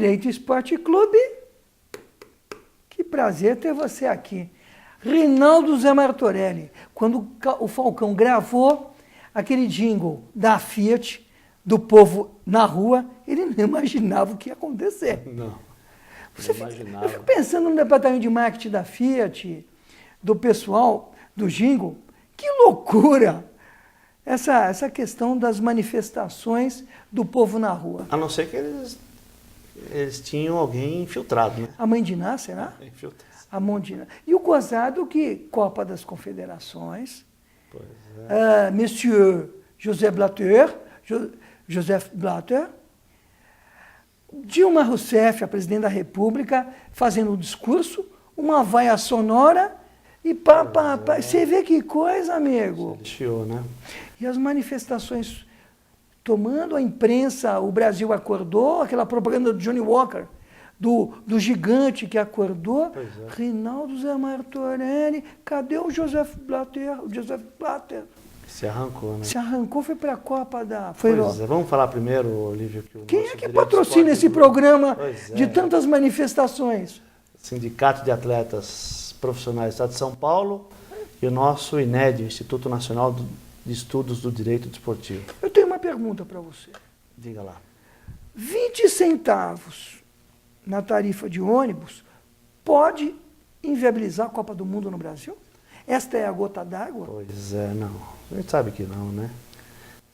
Direito Esporte Clube. Que prazer ter você aqui. Reinaldo Zé Martorelli, quando o Falcão gravou aquele jingle da Fiat, do povo na rua, ele não imaginava o que ia acontecer. Não imaginava. Eu fico pensando no departamento de marketing da Fiat, do pessoal, do jingle, que loucura essa questão das manifestações do povo na rua. A não ser que eles tinham alguém infiltrado, né? A mãe de Iná, será? Infiltrado. A mãe de Iná. E o gozado que Copa das Confederações, Pois é. Monsieur Joseph Blatter, Dilma Rousseff, a presidente da República, fazendo um discurso, uma vaia sonora e pá. Você vê que coisa, amigo. Chiou, né? E as manifestações tomando a imprensa, o Brasil acordou, aquela propaganda do Johnny Walker, do gigante que acordou. Pois é. Reinaldo Zé Martorelli, cadê o Joseph Blatter? Se arrancou, né? Se arrancou, foi para a Copa da... Pois é. Vamos falar primeiro, Olívio, que o Quem nosso é que Direito patrocina Esporte esse Clube- programa Pois é. de tantas manifestações? Sindicato de Atletas Profissionais do Estado de São Paulo e o nosso INED, Instituto Nacional de Estudos do Direito Desportivo. Eu tenho uma pergunta para você. Diga lá. 20 centavos na tarifa de ônibus pode inviabilizar a Copa do Mundo no Brasil? Esta é a gota d'água? Pois é, não. A gente sabe que não, né?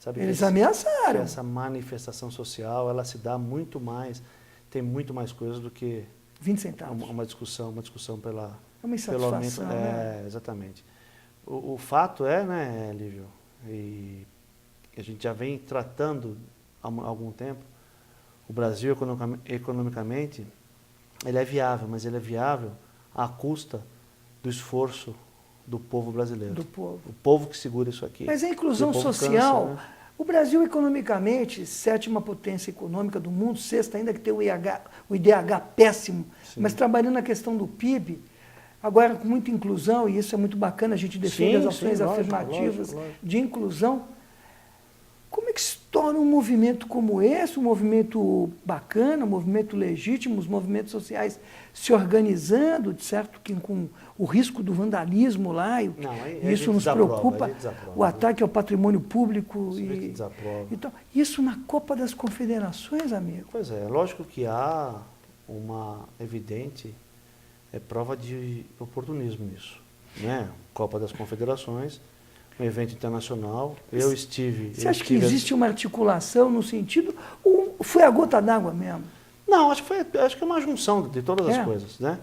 Sabe que Eles ameaçaram. essa manifestação social, ela se dá muito mais, tem muito mais coisas do que 20 centavos. uma discussão pela... É uma insatisfação, né? Exatamente. O fato é, né, Lívio, e a gente já vem tratando há algum tempo, o Brasil economicamente, ele é viável, mas ele é viável à custa do esforço do povo brasileiro. Do povo. O povo que segura isso aqui. Mas a inclusão E o povo social, cansa, né? o Brasil economicamente, sétima potência econômica do mundo, sexta ainda que tem o IDH péssimo, Sim. mas trabalhando na questão do PIB, agora com muita inclusão, e isso é muito bacana, a gente defende as ações afirmativas lógico. de inclusão. Como é que se torna um movimento como esse, um movimento bacana, um movimento legítimo, os movimentos sociais se organizando, de certo, que com o risco do vandalismo lá, e Não, aí isso gente nos desaprova, preocupa, a gente desaprova. o ataque ao patrimônio público. Você vê que desaprova. Então, isso na Copa das Confederações, amigo. Pois é, lógico que há uma evidente prova de oportunismo nisso, né? Copa das Confederações, um evento internacional, eu estive... Você acha que existe uma articulação no sentido, ou foi a gota d'água mesmo? Não, acho que é uma junção de todas as É. coisas, né?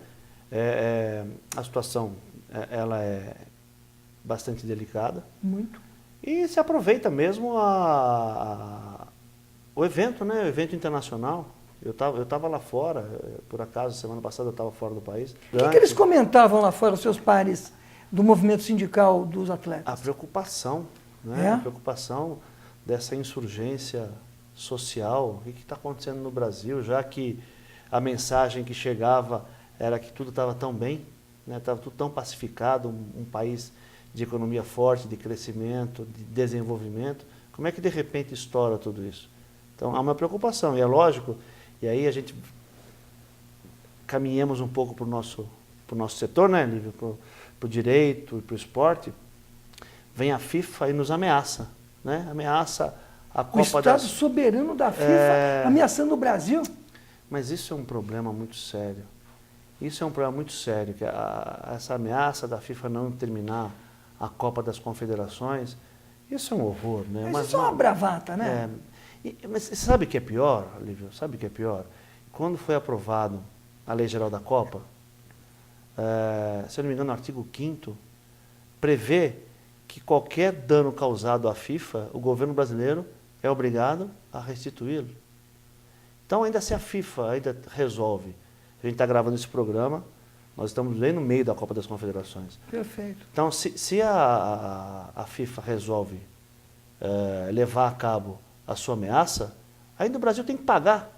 A situação, ela é bastante delicada Muito. e se aproveita mesmo o evento, né? O evento internacional. Eu tava lá fora, por acaso, semana passada eu estava fora do país. O que eles comentavam lá fora, os seus pares do movimento sindical dos atletas? A preocupação, né? É? A preocupação dessa insurgência social, o que está acontecendo no Brasil, já que a mensagem que chegava era que tudo estava tão bem, né? Estava tudo tão pacificado, um país de economia forte, de crescimento, de desenvolvimento. Como é que de repente estoura tudo isso? Então há uma preocupação, e é lógico, e aí a gente caminhamos um pouco para o nosso setor, né, Lívio? Para o direito e para o esporte. Vem a FIFA e nos ameaça, né? Ameaça a Copa O Estado soberano da FIFA ameaçando o Brasil? Mas isso é um problema muito sério. Isso é um problema muito sério, que essa ameaça da FIFA não terminar a Copa das Confederações, isso é um horror, né? Mas isso é uma bravata, né? Mas você sabe o que é pior, Lívio? Sabe o que é pior? Quando foi aprovado a Lei Geral da Copa, se eu não me engano, o artigo 5º prevê que qualquer dano causado à FIFA, o governo brasileiro é obrigado a restituí-lo. Então, ainda se a FIFA ainda resolve, a gente está gravando esse programa, nós estamos bem no meio da Copa das Confederações. Perfeito. Então, se a FIFA resolve levar a cabo a sua ameaça, ainda o Brasil tem que pagar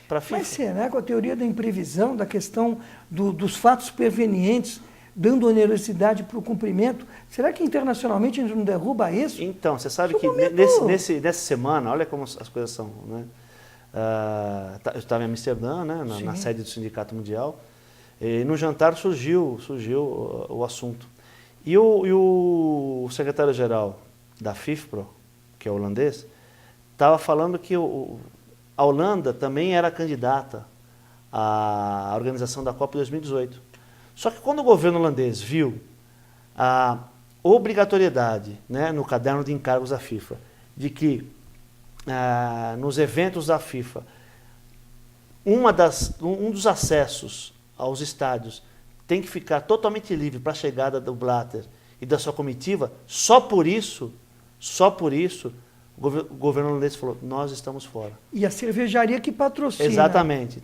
para a FIFA. Mas será que a teoria da imprevisão, da questão dos fatos prevenientes, dando onerosidade para o cumprimento, será que internacionalmente a gente não derruba isso? Então, você sabe Isso que é um momento... nessa semana, olha como as coisas são, né? Eu estava em Amsterdã, né, na Sim. sede do Sindicato Mundial, e no jantar surgiu o assunto. E o secretário-geral da FIFPro, que é holandês, estava falando que a Holanda também era candidata à organização da Copa 2018. Só que quando o governo holandês viu a obrigatoriedade, né, no caderno de encargos da FIFA, de que nos eventos da FIFA, um dos acessos aos estádios tem que ficar totalmente livre para a chegada do Blatter e da sua comitiva, só por isso, o governo holandês falou, nós estamos fora. E a cervejaria que patrocina. Exatamente.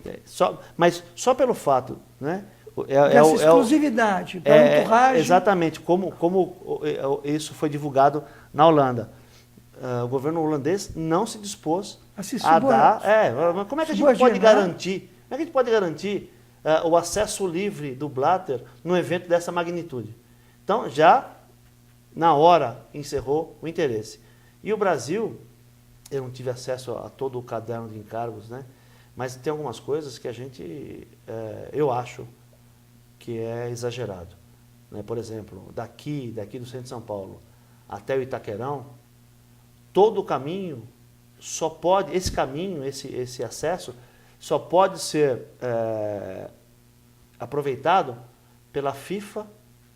Mas só pelo fato, né? Dessa exclusividade, da entourage. Exatamente, como isso foi divulgado na Holanda. O governo holandês não se dispôs a dar... Mas como é que a gente pode garantir? Como é que a gente pode garantir o acesso livre do Blatter num evento dessa magnitude? Então, já na hora encerrou o interesse. E o Brasil, eu não tive acesso a todo o caderno de encargos, né? Mas tem algumas coisas que a gente, eu acho que é exagerado. Né? Por exemplo, daqui do centro de São Paulo até o Itaquerão, todo o caminho só pode, esse acesso só pode ser aproveitado pela FIFA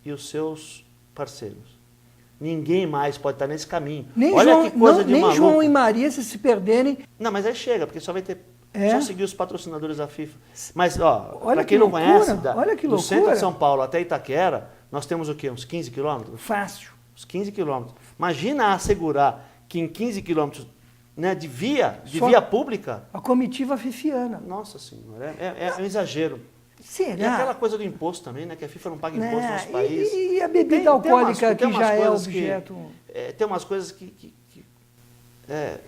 e os seus parceiros. Ninguém mais pode estar nesse caminho. Olha que coisa de maluco. Nem João e Maria se perderem. Não, mas aí chega, porque só vai ter... Só seguir os patrocinadores da FIFA. Mas, para quem não conhece, do centro de São Paulo até Itaquera, nós temos o quê? Uns 15 quilômetros? Fácil. Uns 15 quilômetros. Imagina assegurar que em 15 quilômetros, né, de via pública... A comitiva fifiana. Nossa Senhora, é um exagero. Será? E aquela coisa do imposto também, né? Que a FIFA não paga imposto no nosso país. E a bebida alcoólica que já é objeto... Tem umas coisas que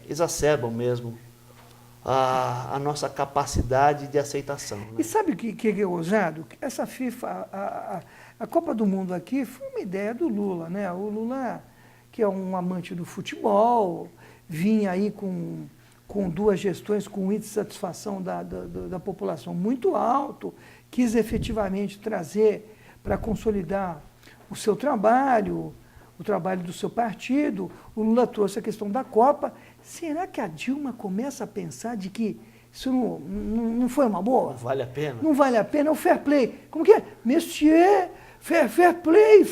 exacerbam mesmo a nossa capacidade de aceitação. Né? E sabe o que é ousado? Essa FIFA, a Copa do Mundo aqui foi uma ideia do Lula, né? O Lula, que é um amante do futebol, vinha aí com duas gestões com um índice de satisfação da população muito alto, quis efetivamente trazer para consolidar o seu trabalho, o trabalho do seu partido. O Lula trouxe a questão da Copa. Será que a Dilma começa a pensar de que isso não foi uma boa? Não vale a pena? Não vale a pena, é o fair play. Como que é? Monsieur, fair play.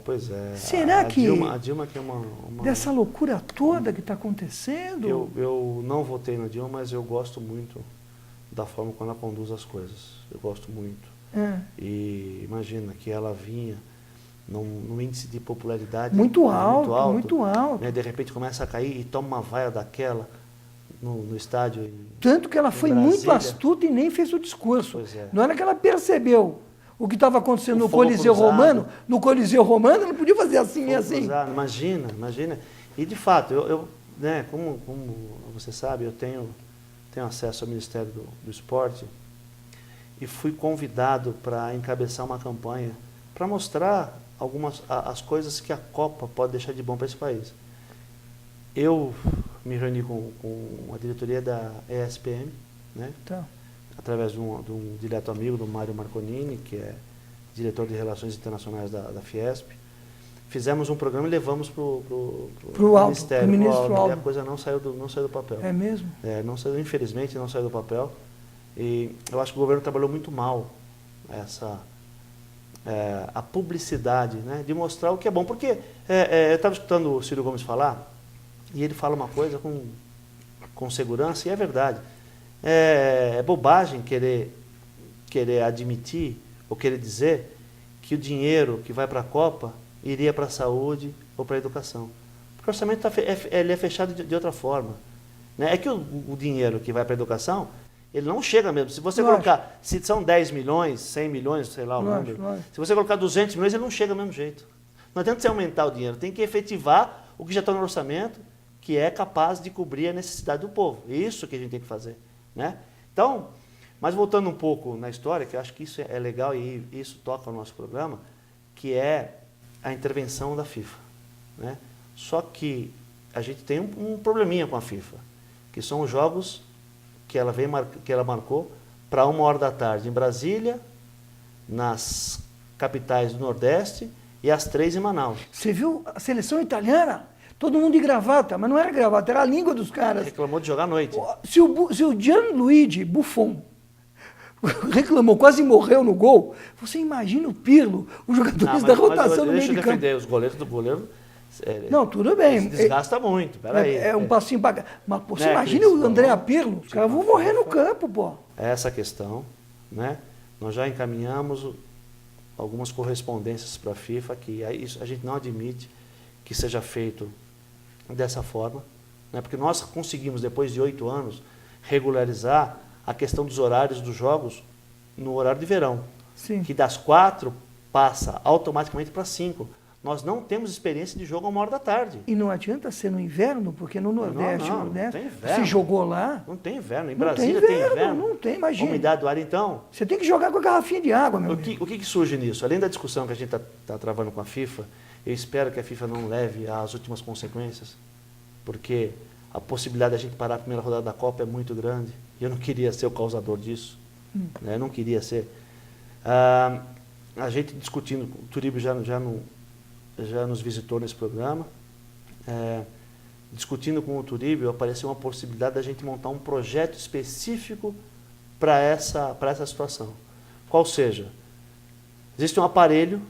Pois é. Será que a Dilma que é uma... dessa loucura toda que está acontecendo? Eu não votei na Dilma, mas eu gosto muito da forma como ela conduz as coisas. Eu gosto muito. E imagina que ela vinha num índice de popularidade muito alto. Né? De repente começa a cair e toma uma vaia daquela no estádio. Tanto que ela foi muito astuta e nem fez o discurso. Pois é. Na hora que ela percebeu o que estava acontecendo no Coliseu Romano, não podia fazer assim e assim. Imagina. E de fato, né, como você sabe, eu tenho acesso ao Ministério do Esporte e fui convidado para encabeçar uma campanha para mostrar as coisas que a Copa pode deixar de bom para esse país. Eu me reuni com a diretoria da ESPM, né? Tá. Através de um direto amigo, do Mário Marconini, que é diretor de Relações Internacionais da Fiesp. Fizemos um programa e levamos para o Ministério. Pro ministro Aldo. E a coisa não saiu do papel. É mesmo? Infelizmente não saiu do papel. E eu acho que o governo trabalhou muito mal a publicidade, né, de mostrar o que é bom. Porque eu estava escutando o Ciro Gomes falar, e ele fala uma coisa com segurança, e é verdade. É bobagem querer admitir ou querer dizer que o dinheiro que vai para a Copa iria para a saúde ou para a educação. Porque o orçamento ele é fechado de outra forma. Né? É que o dinheiro que vai para a educação, ele não chega mesmo. Se você colocar, se são 10 milhões, 100 milhões, sei lá o número, se você colocar 200 milhões, ele não chega do mesmo jeito. Não adianta você aumentar o dinheiro, tem que efetivar o que já está no orçamento, que é capaz de cobrir a necessidade do povo. Isso que a gente tem que fazer. Né? Então, mas voltando um pouco na história, que eu acho que isso é legal e isso toca o nosso programa, que é a intervenção da FIFA. Né? Só que a gente tem um probleminha com a FIFA, que são os jogos que ela marcou para 1h da tarde em Brasília, nas capitais do Nordeste e às 3 em Manaus. Você viu a seleção italiana? Todo mundo de gravata, mas não era gravata, era a língua dos caras. Reclamou de jogar à noite. Se o Gianluigi Buffon reclamou, quase morreu no gol, você imagina o Pirlo, os jogadores da rotação no meio de campo. Deixa eu defender os goleiros do goleiro. Não, tudo bem. Se desgasta muito, peraí. É um passinho para... Mas pô, você Né, imagina Cris? o Andrea Pirlo, os caras vão morrer no campo, pô. Essa questão, né? Nós já encaminhamos algumas correspondências para a FIFA, que isso a gente não admite que seja feito dessa forma, né? Porque nós conseguimos, depois de 8 anos, regularizar a questão dos horários dos jogos no horário de verão. Sim. Que das 4 passa automaticamente para 5. Nós não temos experiência de jogo a 1h da tarde. E não adianta ser no inverno, porque no Nordeste, não tem inverno. você jogou lá... Não tem inverno. Em Não Brasília tem tem inverno. não tem, imagina. Umidade do ar, então... Você tem que jogar com a garrafinha de água, meu amigo. O que surge nisso? Além da discussão que a gente está travando com a FIFA, eu espero que a FIFA não leve às últimas consequências, porque a possibilidade de a gente parar a primeira rodada da Copa é muito grande, e eu não queria ser o causador disso. Né? Eu não queria ser. A gente discutindo, o Turíbio já nos visitou nesse programa, discutindo com o Turíbio, apareceu uma possibilidade da gente montar um projeto específico para essa situação. Qual seja, existe um aparelho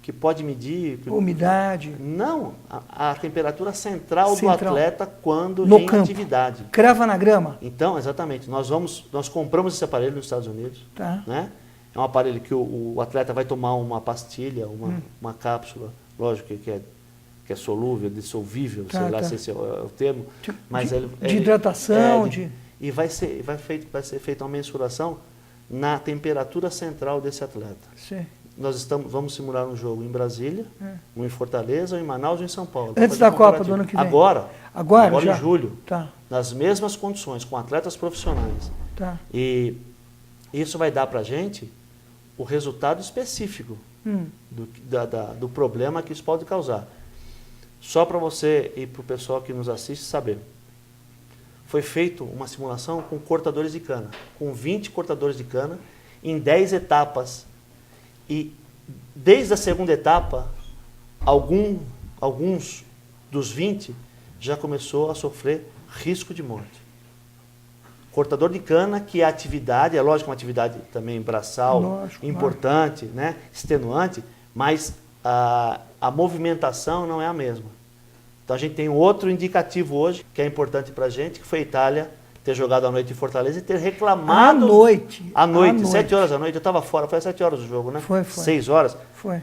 que pode medir... Umidade. Não, a temperatura central do atleta quando no em campo. Atividade. Crava na grama. Então, exatamente, nós compramos esse aparelho nos Estados Unidos. Tá. Né? É um aparelho que o atleta vai tomar uma pastilha, uma cápsula, lógico que é solúvel, dissolvível, sei lá se esse é o termo. Mas de hidratação. E vai ser feita uma mensuração na temperatura central desse atleta. Sim. Nós vamos simular um jogo em Brasília, um em Fortaleza, um em Manaus ou em São Paulo. Antes da Copa do ano que vem? Agora já? Em julho. Tá. Nas mesmas condições, com atletas profissionais. Tá. E isso vai dar para a gente o resultado específico do problema que isso pode causar. Só para você e para o pessoal que nos assiste saber. Foi feita uma simulação com cortadores de cana, com 20 cortadores de cana, em 10 etapas. E desde a segunda etapa, alguns dos 20 já começou a sofrer risco de morte. Cortador de cana, que é atividade, é lógico, uma atividade também braçal, importante, né, extenuante, mas a movimentação não é a mesma. Então a gente tem outro indicativo hoje, que é importante para a gente, que foi a Itália ter jogado à noite em Fortaleza e ter reclamado... À noite, 7 horas da noite, eu estava fora, foi às 7 horas o jogo, né? Foi. 6 horas. Foi.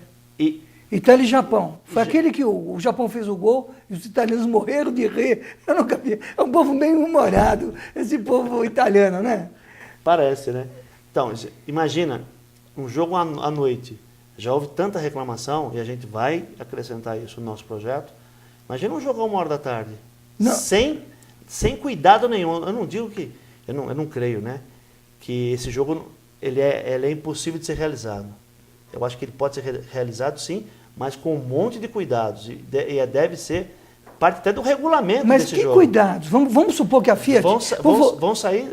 Itália e Japão. Foi aquele que o Japão fez o gol e os italianos morreram de rir. Eu nunca vi. É um povo bem humorado, esse povo italiano, né? Parece, né? Então, imagina, um jogo à noite. Já houve tanta reclamação, e a gente vai acrescentar isso no nosso projeto. Imagina um jogo a 1h da tarde. Não. Sem cuidado nenhum. Eu não digo que... Eu não creio, né? Que esse jogo ele é impossível de ser realizado. Eu acho que ele pode ser realizado, sim, mas com um monte de cuidados. E deve ser parte até do regulamento desse jogo. Mas que cuidados? Vamos supor que a Fiat... Vão sair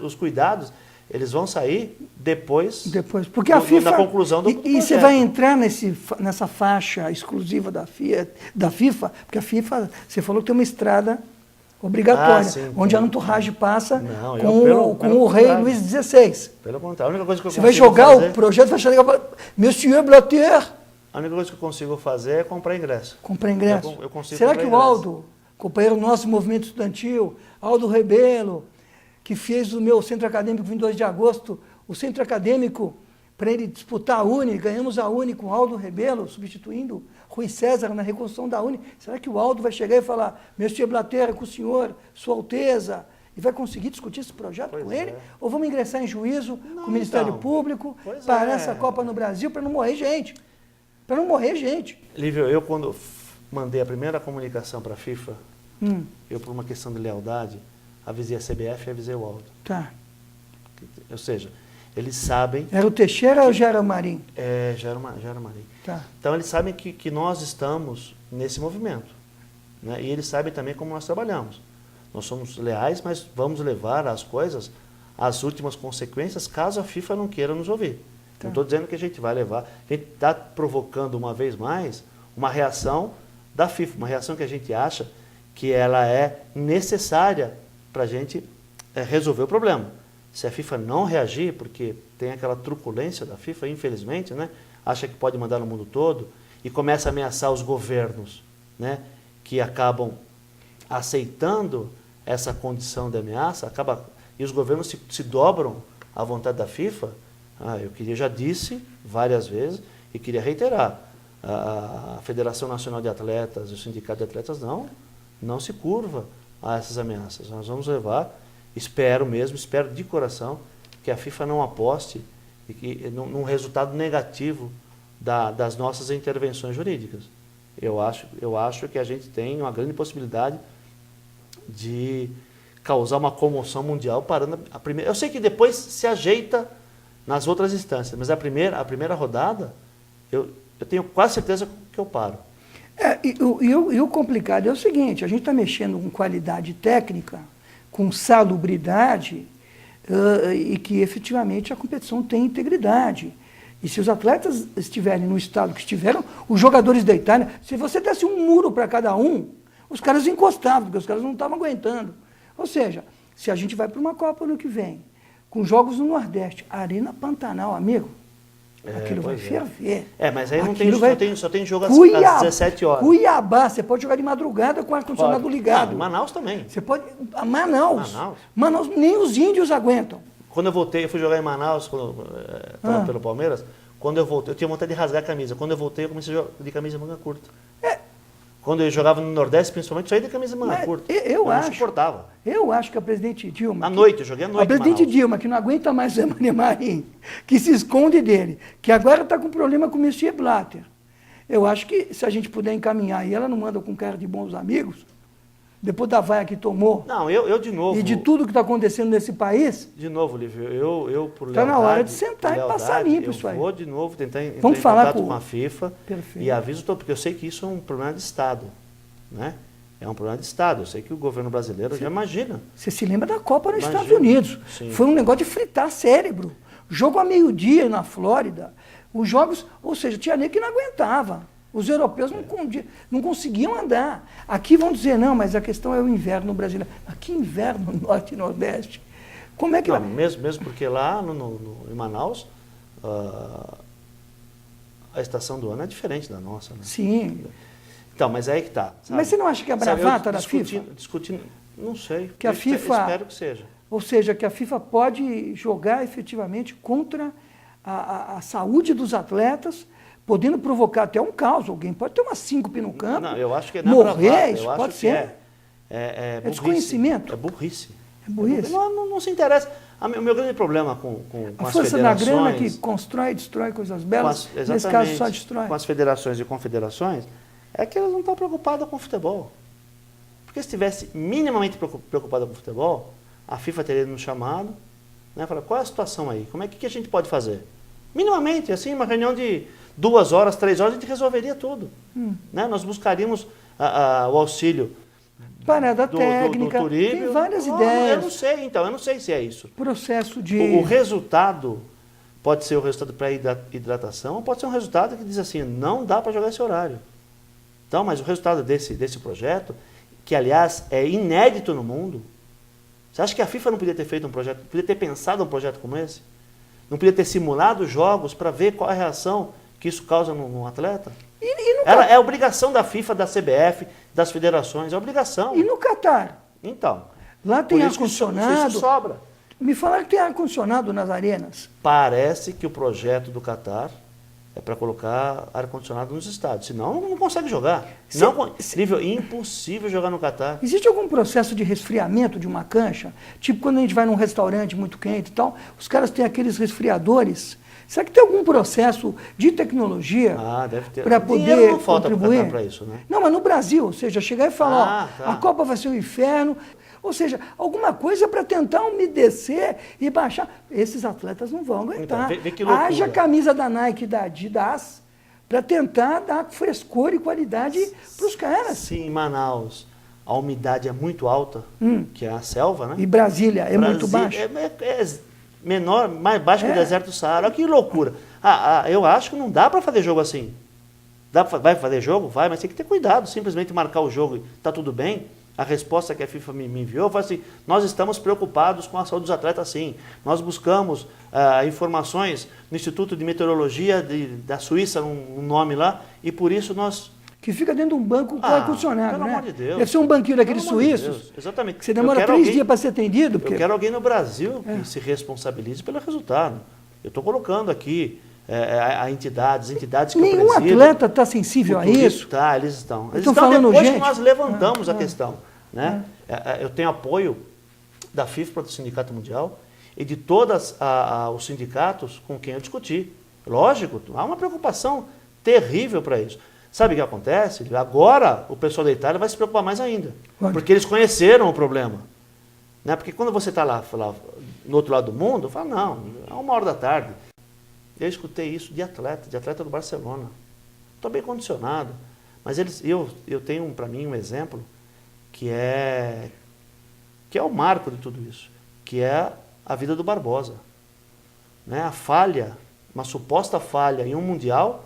os cuidados, eles vão sair depois porque a FIFA, na conclusão do projeto. E você vai entrar nessa faixa exclusiva da FIFA, porque a FIFA, você falou que tem uma estrada obrigatória, onde a entourage passa com o rei Luís XVI. Pelo contrário, a única coisa que eu Você vai jogar o projeto, vai chegar para Monsieur Blatter. A única coisa que eu consigo fazer é comprar ingresso. Comprar ingresso. Eu consigo Será comprar que o Aldo, companheiro nosso do movimento estudantil, Aldo Rebelo, que fez o meu centro acadêmico 22 de agosto, o centro acadêmico para ele disputar a Uni, ganhamos a Uni com Aldo Rebelo, substituindo Rui César na reconstrução da Uni. Será que o Aldo vai chegar e falar, Monsieur Blatter, com o senhor, Sua Alteza, e vai conseguir discutir esse projeto com ele? Ou vamos ingressar em juízo com o Ministério Público, parar essa Copa no Brasil para não morrer gente? Para não morrer gente. Lívio, eu quando mandei a primeira comunicação para a FIFA, eu por uma questão de lealdade, avisei a CBF e avisei o Aldo. Tá. Ou seja, eles sabem... Era o Teixeira ou já era o Marim? Já era o Marim. Tá. Então eles sabem que nós estamos nesse movimento. Né? E eles sabem também como nós trabalhamos. nós somos leais, mas vamos levar as coisas às últimas consequências caso a FIFA não queira nos ouvir. Não estou dizendo que a gente vai levar, a gente está provocando uma vez mais uma reação da FIFA, uma reação que a gente acha que ela é necessária para a gente resolver o problema. Se a FIFA não reagir, porque tem aquela truculência da FIFA, infelizmente, né, acha que pode mandar no mundo todo e começa a ameaçar os governos, né, que acabam aceitando essa condição de ameaça, e os governos se dobram à vontade da FIFA. Eu já disse várias vezes e queria reiterar, a Federação Nacional de Atletas e o Sindicato de Atletas não se curva a essas ameaças. Nós vamos levar, espero de coração, que a FIFA não aposte num resultado negativo das nossas intervenções jurídicas. Eu acho que a gente tem uma grande possibilidade de causar uma comoção mundial parando a primeira. Eu sei que depois se ajeita nas outras instâncias, mas a primeira rodada, eu tenho quase certeza que eu paro. E o complicado é o seguinte, a gente está mexendo com qualidade técnica, com salubridade, e que efetivamente a competição tem integridade. E se os atletas estiverem no estado que estiveram, os jogadores da Itália, se você desse um muro para cada um, os caras encostavam, porque os caras não estavam aguentando. Ou seja, se a gente vai para uma Copa ano que vem, com jogos no Nordeste, Arena Pantanal, amigo, aquilo vai ferver. Mas aí só tem jogo às 17 horas. Cuiabá, você pode jogar de madrugada com o ar-condicionado ligado. Manaus também. Você pode. Manaus, nem os índios aguentam. Quando eu voltei, eu fui jogar em Manaus, pelo Palmeiras. Quando eu voltei, eu tinha vontade de rasgar a camisa. Quando eu voltei, eu comecei a jogar de camisa manga curta. Quando eu jogava no Nordeste, principalmente, eu saía de camisa manga curta. Eu não suportava. Eu acho que a presidente Dilma... eu joguei à noite. A presidente Dilma, que não aguenta mais o Marim, que se esconde dele, que agora está com problema com o Monsieur Blatter. Eu acho que se a gente puder encaminhar, e ela não manda com cara de bons amigos, depois da vaia que tomou... Não, eu de novo... E de tudo que está acontecendo nesse país... De novo, Lívio, eu por lealdade... Está na hora de sentar e passar limpo isso aí. Eu vou de novo tentar entrar em contato com a FIFA. Perfeito. E aviso todo, porque eu sei que isso é um problema de Estado, né? É um problema de Estado. Eu sei que o governo brasileiro já imagina. Você se lembra da Copa nos Estados Unidos. Sim. Foi um negócio de fritar cérebro. Jogo a meio-dia na Flórida. Os jogos, ou seja, tinha nem que não aguentava. Os europeus não conseguiam andar. Aqui vão dizer, não, mas a questão é o inverno brasileiro. Aqui inverno, norte e nordeste. Como é que não, mesmo porque lá em Manaus, a estação do ano é diferente da nossa. Né? Sim. Então, mas é aí que está. Mas você não acha que é bravata da FIFA? Discutindo, não sei. Que a FIFA, espero que seja. Ou seja, que a FIFA pode jogar efetivamente contra a saúde dos atletas, podendo provocar até um caos. Alguém pode ter uma síncope no campo, não, eu acho que morrer, isso pode ser. É desconhecimento. É burrice. É burrice. Não se interessa. O meu grande problema com as federações... A força da grana que constrói e destrói coisas belas, nesse caso só destrói. Com as federações e confederações, é que elas não estão preocupadas com o futebol. Porque se estivesse minimamente preocupada com o futebol, a FIFA teria nos chamado, né, falar, qual é a situação aí? Como é que a gente pode fazer? Minimamente, assim, uma reunião de 2 horas, 3 horas, a gente resolveria tudo. Né? Nós buscaríamos o auxílio parada técnica, do Turíbio. Tem várias ideias. Eu não sei se é isso. Processo de... O resultado pode ser o resultado pré-hidratação, ou pode ser um resultado que diz assim, não dá para jogar esse horário. Então, mas o resultado desse projeto, que aliás é inédito no mundo, você acha que a FIFA não podia ter feito um projeto, podia ter pensado um projeto como esse? Não podia ter simulado jogos para ver qual é a reação que isso causa no atleta? É obrigação da FIFA, da CBF, das federações, é obrigação. E no Catar? Então. Lá tem ar-condicionado. Isso sobra. Me falaram que tem ar-condicionado nas arenas. Parece que o projeto do Catar é para colocar ar-condicionado nos estádios. Senão não consegue jogar. Nível impossível jogar no Catar. Existe algum processo de resfriamento de uma cancha? Tipo quando a gente vai num restaurante muito quente e tal, os caras têm aqueles resfriadores. Será que tem algum processo de tecnologia para poder não falta contribuir? Para isso, né? Não, mas no Brasil, ou seja, chegar e falar, a Copa vai ser um inferno, ou seja, alguma coisa para tentar umedecer e baixar. Esses atletas não vão aguentar. Então, vê que loucura. Haja camisa da Nike e da Adidas para tentar dar frescor e qualidade para os caras. Se em Manaus a umidade é muito alta, que é a selva, né? E Brasília é muito baixo. É menor, mais baixo que o deserto do Saara. Olha que loucura. Eu acho que não dá para fazer jogo assim. Vai fazer jogo? Vai, mas tem que ter cuidado. Simplesmente marcar o jogo e está tudo bem. A resposta que a FIFA me enviou foi assim: nós estamos preocupados com a saúde dos atletas, sim. Nós buscamos informações no Instituto de Meteorologia da Suíça, um nome lá, e por isso nós... Que fica dentro de um banco com ar-condicionado, pelo né? amor de Deus. Deve ser um banquinho daqueles suíços. Exatamente. Que você demora 3 dias para ser atendido. Porque... Eu quero alguém no Brasil que se responsabilize pelo resultado. Eu estou colocando aqui entidades que nenhum eu presido. Nenhum atleta está sensível a isso. Eles estão. Eles estão falando, depois gente, que nós levantamos a questão. Né? Eu tenho apoio da FIFA, do Sindicato Mundial, e de todos os sindicatos com quem eu discuti. Lógico, há uma preocupação terrível para isso. Sabe o que acontece? Agora o pessoal da Itália vai se preocupar mais ainda. Porque eles conheceram o problema. Né? Porque quando você está lá no outro lado do mundo, fala, não, é 1h da tarde. Eu escutei isso de atleta do Barcelona. Estou bem condicionado. Mas eu tenho para mim um exemplo que é o marco de tudo isso, que é a vida do Barbosa. Né? A falha, uma suposta falha em um Mundial,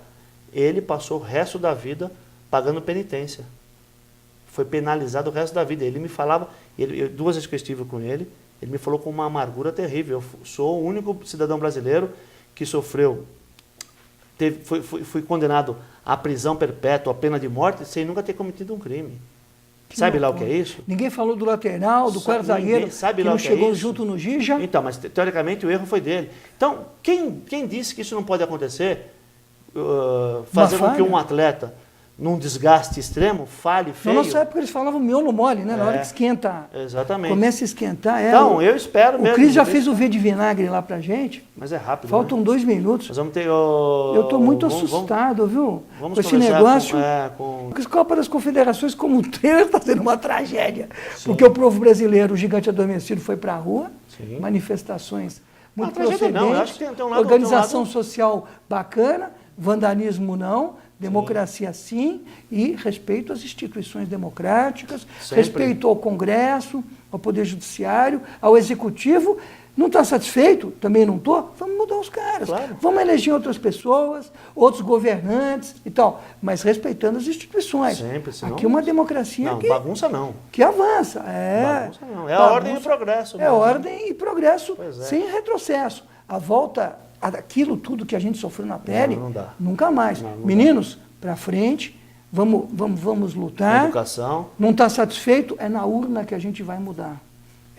ele passou o resto da vida pagando penitência. Foi penalizado o resto da vida. Ele me falava, 2 vezes que eu estive com ele me falou com uma amargura terrível. Eu sou o único cidadão brasileiro que sofreu, fui condenado à prisão perpétua, à pena de morte, sem nunca ter cometido um crime. Sabe lá o que é isso? Ninguém falou do lateral, do quarto zagueiro, que não chegou junto no Gija. Então, mas teoricamente o erro foi dele. Então, quem disse que isso não pode acontecer? Fazer com que um atleta, num desgaste extremo, falhe feio. Na nossa época eles falavam miolo mole, né? Na hora que esquenta. Exatamente. Começa a esquentar. Então, eu espero mesmo. O Cris já fez o V de vinagre lá pra gente. Mas é rápido. Faltam 2 minutos. Nós vamos ter eu estou muito assustado, viu? Vamos com esse negócio. Porque a Copa das Confederações, como um trailer, está sendo uma tragédia. Sim. Porque o povo brasileiro, o gigante adormecido, foi para a rua. Sim. Manifestações muito procedentes. Não, eu acho que tem um lado, organização social bacana. Vandalismo não, democracia sim, e respeito às instituições democráticas, respeito ao Congresso, ao Poder Judiciário, ao Executivo. Não está satisfeito? Também não estou? Vamos mudar os caras. Claro. Vamos eleger outras pessoas, outros governantes e tal, mas respeitando as instituições. Sempre, senão... Aqui é uma democracia não, bagunça não. Que avança. Bagunça não. É a ordem e progresso. É ordem e progresso, sem retrocesso. A volta aquilo tudo que a gente sofreu na pele, não dá. Nunca mais. Não Meninos, para frente, vamos lutar. Educação. Não está satisfeito? É na urna que a gente vai mudar.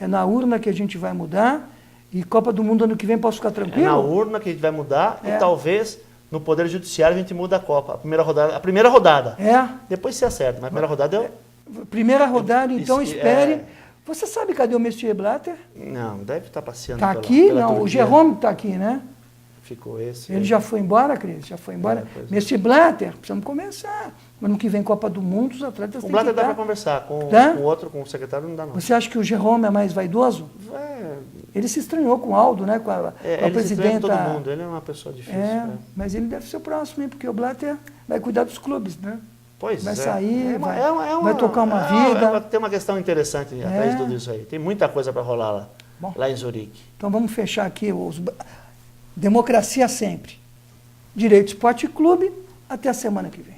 É na urna que a gente vai mudar. E Copa do Mundo ano que vem, posso ficar tranquilo? É na urna que a gente vai mudar e talvez no Poder Judiciário a gente muda a Copa. A primeira rodada. Depois se acerta, mas a primeira rodada Primeira rodada, então espere. Você sabe cadê o Messier Blatter? Não, deve estar passeando Está aqui? pela Não, Turquia. O Jerome está aqui, né? Ficou esse. Ele já foi embora, Cris? Já foi embora? Messier Blatter, precisamos conversar. Ano que vem Copa do Mundo, os atletas têm que estar. O Blatter dá para conversar, com o outro, com o secretário não dá não. Você acha que o Jerome é mais vaidoso? Ele se estranhou com o Aldo, né? Com a presidenta. Todo mundo, ele é uma pessoa difícil. Mas ele deve ser o próximo, hein? Porque o Blatter vai cuidar dos clubes, né? Pois vai sair, vai tocar uma vida. Tem uma questão interessante atrás de tudo isso aí. Tem muita coisa para rolar lá, lá em Zurique. Então vamos fechar aqui. Democracia sempre. Direito Esporte Clube. Até a semana que vem.